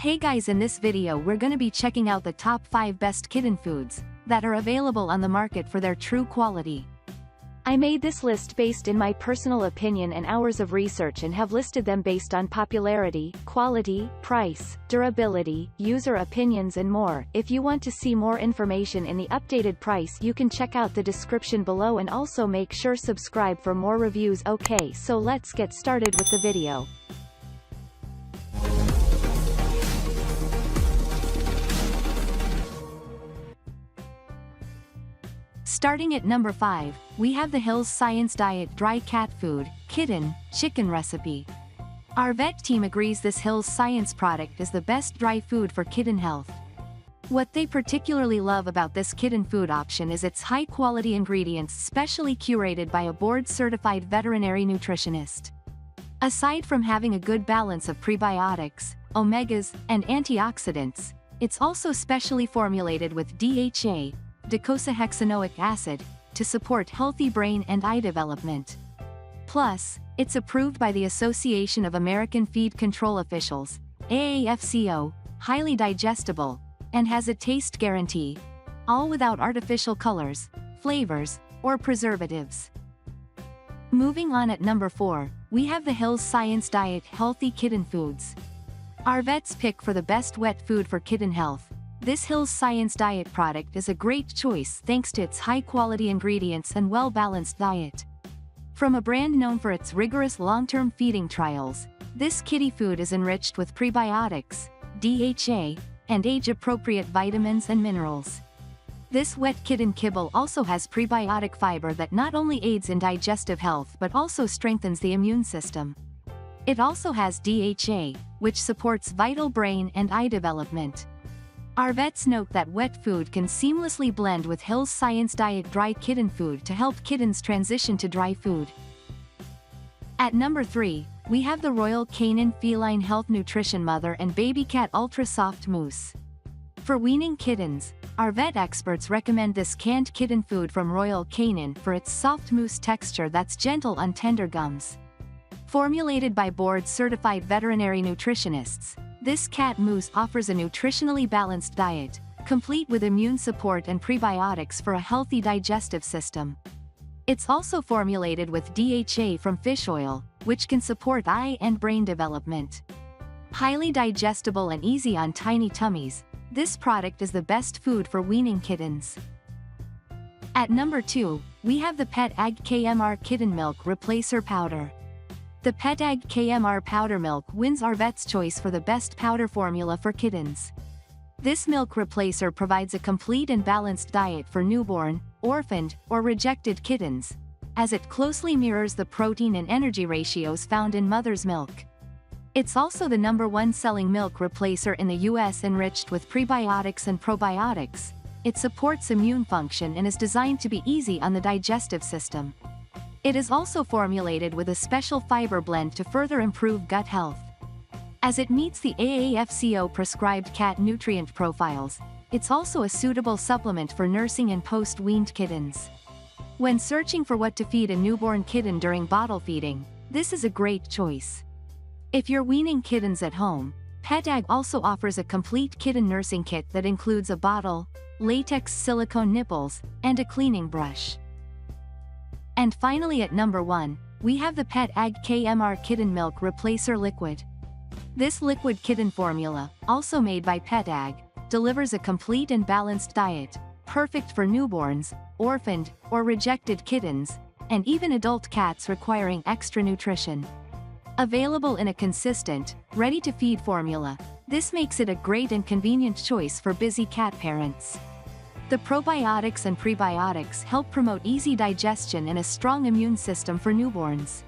Hey guys, in this video we're gonna be checking out the top 5 best kitten foods that are available on the market for their true quality. I made this list based in my personal opinion and hours of research and have listed them based on popularity, quality, price, durability, user opinions and more. If you want to see more information in the updated price, you can check out the description below and also make sure subscribe for more reviews. Okay, so let's get started with the video. Starting at number 5, we have the Hill's Science Diet Dry Cat Food, Kitten, Chicken Recipe. Our vet team agrees this Hill's Science product is the best dry food for kitten health. What they particularly love about this kitten food option is its high-quality ingredients specially curated by a board-certified veterinary nutritionist. Aside from having a good balance of prebiotics, omegas, and antioxidants, it's also specially formulated with DHA, docosahexaenoic acid, to support healthy brain and eye development. Plus, it's approved by the Association of American Feed Control Officials, AAFCO, highly digestible, and has a taste guarantee, all without artificial colors, flavors, or preservatives. Moving on at number 4, we have the Hill's Science Diet Healthy Kitten Foods. Our vet's pick for the best wet food for kitten health. This Hill's Science Diet product is a great choice thanks to its high-quality ingredients and well-balanced diet. From a brand known for its rigorous long-term feeding trials, this kitty food is enriched with prebiotics, DHA, and age-appropriate vitamins and minerals. This wet kitten kibble also has prebiotic fiber that not only aids in digestive health but also strengthens the immune system. It also has DHA, which supports vital brain and eye development. Our vets note that wet food can seamlessly blend with Hill's Science Diet Dry Kitten Food to help kittens transition to dry food. At number 3, we have the Royal Canin Feline Health Nutrition Mother and Babycat Ultra Soft Mousse. For weaning kittens, our vet experts recommend this canned kitten food from Royal Canin for its soft mousse texture that's gentle on tender gums. Formulated by board-certified veterinary nutritionists, this cat mousse offers a nutritionally balanced diet, complete with immune support and prebiotics for a healthy digestive system. It's also formulated with DHA from fish oil, which can support eye and brain development. Highly digestible and easy on tiny tummies, this product is the best food for weaning kittens. At number 2, we have the Pet Ag KMR Kitten Milk Replacer Powder. The Pet Ag KMR powder milk wins our vet's choice for the best powder formula for kittens. This milk replacer provides a complete and balanced diet for newborn, orphaned, or rejected kittens, as it closely mirrors the protein and energy ratios found in mother's milk. It's also the #1 selling milk replacer in the US, enriched with prebiotics and probiotics. It supports immune function and is designed to be easy on the digestive system. It is also formulated with a special fiber blend to further improve gut health. As it meets the AAFCO prescribed cat nutrient profiles, it's also a suitable supplement for nursing and post-weaned kittens. When searching for what to feed a newborn kitten during bottle feeding, this is a great choice. If you're weaning kittens at home, Pet Ag also offers a complete kitten nursing kit that includes a bottle, latex silicone nipples, and a cleaning brush. And finally at number 1, we have the Pet Ag KMR Kitten Milk Replacer Liquid. This liquid kitten formula, also made by Pet Ag, delivers a complete and balanced diet, perfect for newborns, orphaned, or rejected kittens, and even adult cats requiring extra nutrition. Available in a consistent, ready-to-feed formula, this makes it a great and convenient choice for busy cat parents. The probiotics and prebiotics help promote easy digestion and a strong immune system for newborns.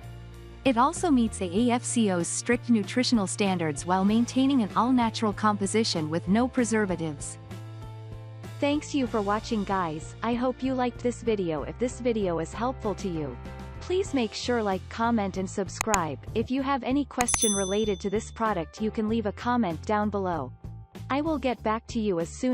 It also meets AAFCO's strict nutritional standards while maintaining an all-natural composition with no preservatives. Thanks you for watching guys. I hope you liked this video. If this video is helpful to you, please make sure like, comment and subscribe. If you have any question related to this product, you can leave a comment down below. I will get back to you as soon